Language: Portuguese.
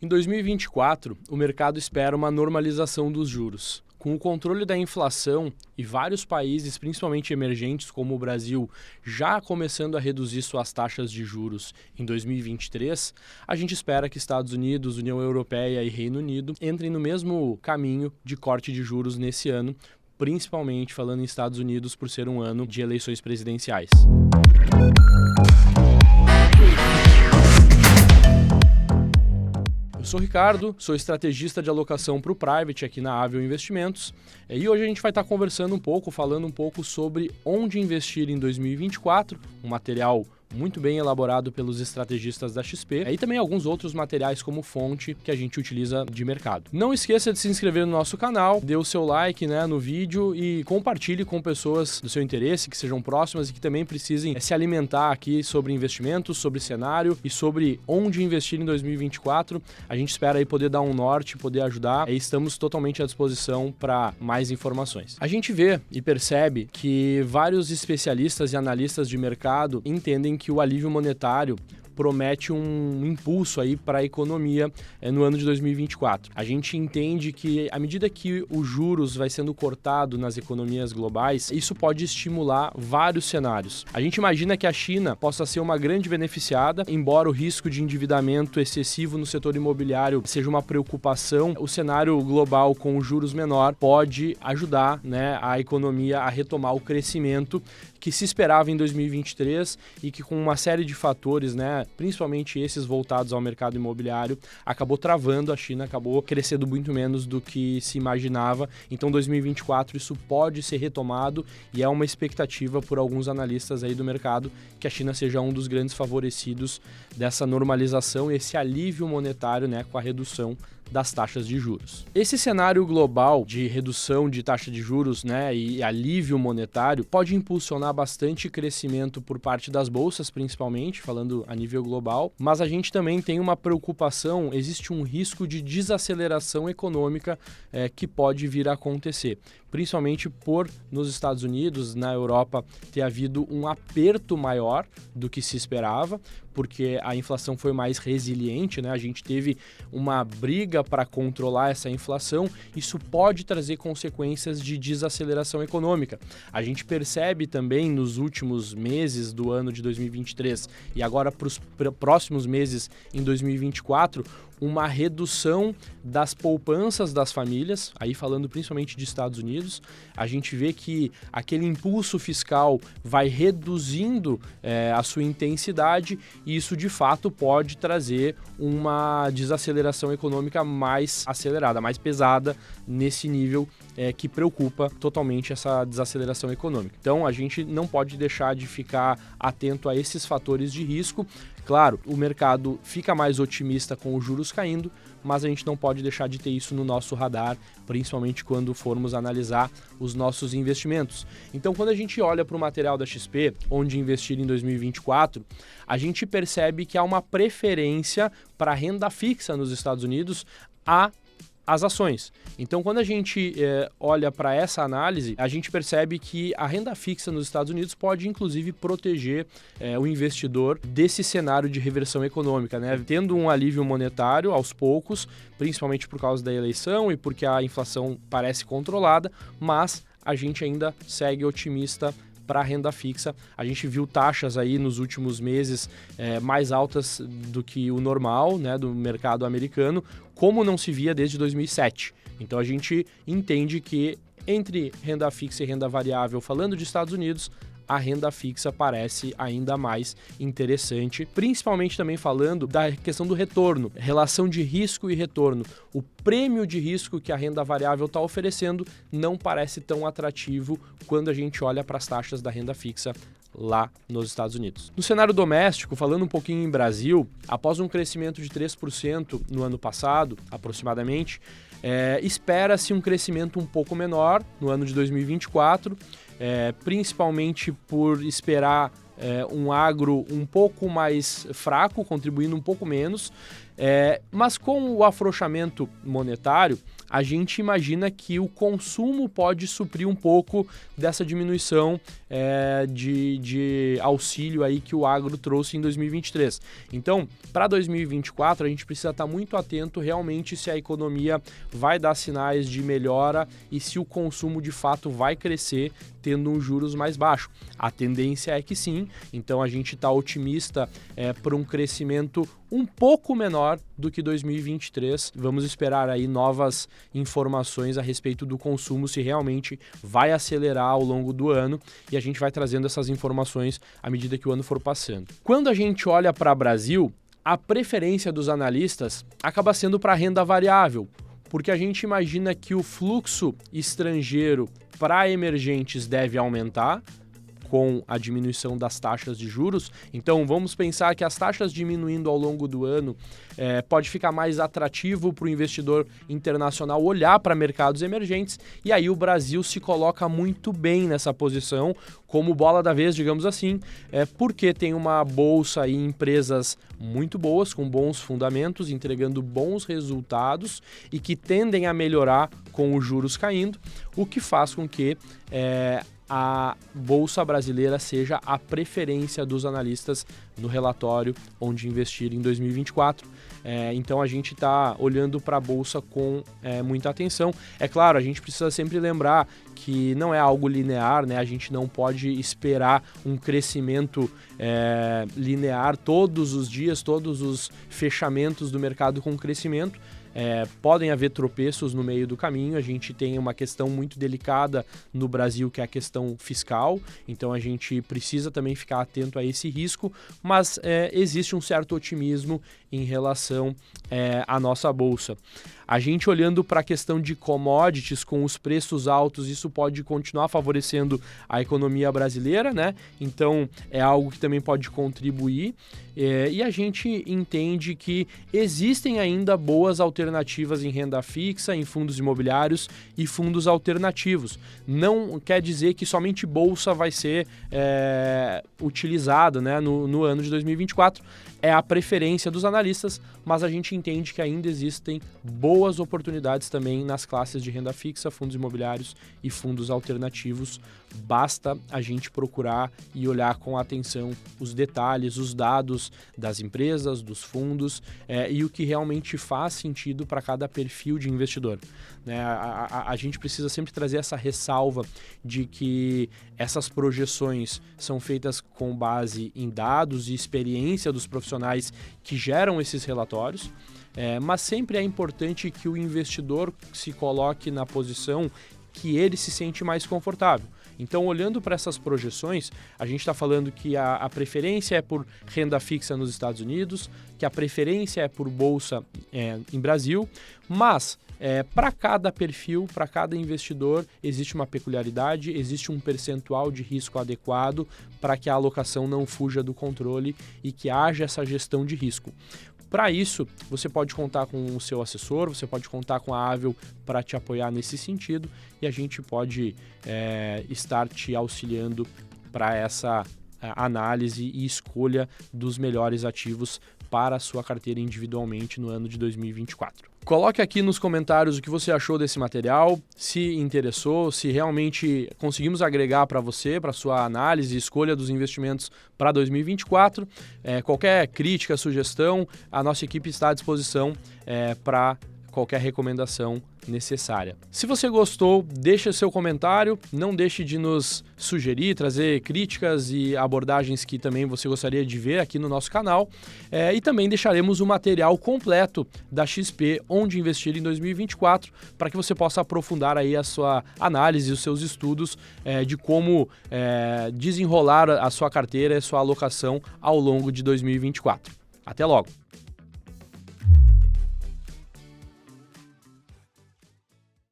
Em 2024, o mercado espera uma normalização dos juros. Com o controle da inflação e vários países, principalmente emergentes como o Brasil, já começando a reduzir suas taxas de juros em 2023, a gente espera que Estados Unidos, União Europeia e Reino Unido entrem no mesmo caminho de corte de juros nesse ano, principalmente falando em Estados Unidos por ser um ano de eleições presidenciais. Eu sou o Ricardo, sou estrategista de alocação para o Private aqui na Avel Investimentos e hoje a gente vai estar conversando falando um pouco sobre onde investir em 2024, um material muito bem elaborado pelos estrategistas da XP e também alguns outros materiais como fonte que a gente utiliza de mercado. Não esqueça de se inscrever no nosso canal, dê o seu like no vídeo e compartilhe com pessoas do seu interesse, que sejam próximas e que também precisem se alimentar aqui sobre investimentos, sobre cenário e sobre onde investir em 2024. A gente espera aí poder dar um norte, poder ajudar e estamos totalmente à disposição para mais informações. A gente vê e percebe que vários especialistas e analistas de mercado entendem que o alívio monetário promete um impulso aí para a economia no ano de 2024. A gente entende que à medida que os juros vai sendo cortado nas economias globais, isso pode estimular vários cenários. A gente imagina que a China possa ser uma grande beneficiada, embora o risco de endividamento excessivo no setor imobiliário seja uma preocupação, o cenário global com os juros menor pode ajudar, a economia a retomar o crescimento que se esperava em 2023 e que com uma série de fatores, principalmente esses voltados ao mercado imobiliário, acabou travando. A China acabou crescendo muito menos do que se imaginava. Então 2024 isso pode ser retomado e é uma expectativa por alguns analistas aí do mercado que a China seja um dos grandes favorecidos dessa normalização e esse alívio monetário, com a redução das taxas de juros. Esse cenário global de redução de taxa de juros, e alívio monetário pode impulsionar bastante crescimento por parte das bolsas, principalmente, falando a nível global, mas a gente também tem uma preocupação, existe um risco de desaceleração econômica que pode vir a acontecer, principalmente por nos Estados Unidos, na Europa, ter havido um aperto maior do que se esperava, porque a inflação foi mais resiliente, a gente teve uma briga para controlar essa inflação, isso pode trazer consequências de desaceleração econômica. A gente percebe também nos últimos meses do ano de 2023 e agora para os próximos meses em 2024, uma redução das poupanças das famílias, aí falando principalmente de Estados Unidos, a gente vê que aquele impulso fiscal vai reduzindo a sua intensidade e isso de fato pode trazer uma desaceleração econômica mais acelerada, mais pesada nesse nível que preocupa totalmente essa desaceleração econômica. Então a gente não pode deixar de ficar atento a esses fatores de risco. Claro, o mercado fica mais otimista com os juros caindo, mas a gente não pode deixar de ter isso no nosso radar, principalmente quando formos analisar os nossos investimentos. Então, quando a gente olha para o material da XP, onde investir em 2024, a gente percebe que há uma preferência para renda fixa nos Estados Unidos as ações. Então, quando a gente olha para essa análise, a gente percebe que a renda fixa nos Estados Unidos pode, inclusive, proteger o investidor desse cenário de reversão econômica, tendo um alívio monetário aos poucos, principalmente por causa da eleição e porque a inflação parece controlada, mas a gente ainda segue otimista para a renda fixa. A gente viu taxas aí nos últimos meses mais altas do que o normal, do mercado americano, como não se via desde 2007. Então a gente entende que entre renda fixa e renda variável, falando de Estados Unidos, a renda fixa parece ainda mais interessante, principalmente também falando da questão do retorno, relação de risco e retorno. O prêmio de risco que a renda variável está oferecendo não parece tão atrativo quando a gente olha para as taxas da renda fixa lá nos Estados Unidos. No cenário doméstico, falando um pouquinho em Brasil, após um crescimento de 3% no ano passado, aproximadamente, espera-se um crescimento um pouco menor no ano de 2024, principalmente por esperar um agro um pouco mais fraco, contribuindo um pouco menos, Mas com o afrouxamento monetário, a gente imagina que o consumo pode suprir um pouco dessa diminuição de auxílio aí que o agro trouxe em 2023. Então, para 2024, a gente precisa estar muito atento realmente se a economia vai dar sinais de melhora e se o consumo de fato vai crescer tendo um juros mais baixo. A tendência é que sim, então a gente está otimista para um crescimento um pouco menor do que 2023. Vamos esperar aí novas informações a respeito do consumo, se realmente vai acelerar ao longo do ano, e a gente vai trazendo essas informações à medida que o ano for passando. Quando a gente olha para o Brasil, a preferência dos analistas acaba sendo para a renda variável, porque a gente imagina que o fluxo estrangeiro para emergentes deve aumentar com a diminuição das taxas de juros. Então vamos pensar que as taxas diminuindo ao longo do ano pode ficar mais atrativo para o investidor internacional olhar para mercados emergentes, e aí o Brasil se coloca muito bem nessa posição como bola da vez, digamos assim, porque tem uma bolsa e empresas muito boas, com bons fundamentos, entregando bons resultados e que tendem a melhorar com os juros caindo, o que faz com que a Bolsa Brasileira seja a preferência dos analistas no relatório onde investir em 2024. Então a gente está olhando para a Bolsa com muita atenção. É claro, a gente precisa sempre lembrar que não é algo linear, né? A gente não pode esperar um crescimento linear todos os dias, todos os fechamentos do mercado com crescimento. Podem haver tropeços no meio do caminho. A gente tem uma questão muito delicada no Brasil, que é a questão fiscal, então a gente precisa também ficar atento a esse risco, mas existe um certo otimismo em relação à nossa bolsa. A gente olhando para a questão de commodities com os preços altos, isso pode continuar favorecendo a economia brasileira, né? Então é algo que também pode contribuir, e a gente entende que existem ainda boas alternativas em renda fixa, em fundos imobiliários e fundos alternativos. Não quer dizer que somente bolsa vai ser utilizada, né, no ano de 2024. É a preferência dos analistas, mas a gente entende que ainda existem boas oportunidades também nas classes de renda fixa, fundos imobiliários e fundos alternativos. Basta a gente procurar e olhar com atenção os detalhes, os dados das empresas, dos fundos e o que realmente faz sentido para cada perfil de investidor. A gente precisa sempre trazer essa ressalva de que essas projeções são feitas com base em dados e experiência dos profissionais que geram esses relatórios, mas sempre é importante que o investidor se coloque na posição que ele se sente mais confortável. Então, olhando para essas projeções, a gente está falando que a preferência é por renda fixa nos Estados Unidos, que a preferência é por bolsa em Brasil, mas para cada perfil, para cada investidor, existe uma peculiaridade, existe um percentual de risco adequado para que a alocação não fuja do controle e que haja essa gestão de risco. Para isso, você pode contar com o seu assessor, você pode contar com a Avel para te apoiar nesse sentido, e a gente pode estar te auxiliando para essa análise e escolha dos melhores ativos para a sua carteira individualmente no ano de 2024. Coloque aqui nos comentários o que você achou desse material, se interessou, se realmente conseguimos agregar para você, para sua análise e escolha dos investimentos para 2024. Qualquer crítica, sugestão, a nossa equipe está à disposição para qualquer recomendação necessária. Se você gostou, deixe seu comentário, não deixe de nos sugerir, trazer críticas e abordagens que também você gostaria de ver aqui no nosso canal, e também deixaremos o material completo da XP Onde Investir em 2024, para que você possa aprofundar aí a sua análise e os seus estudos de como desenrolar a sua carteira e a sua alocação ao longo de 2024. Até logo!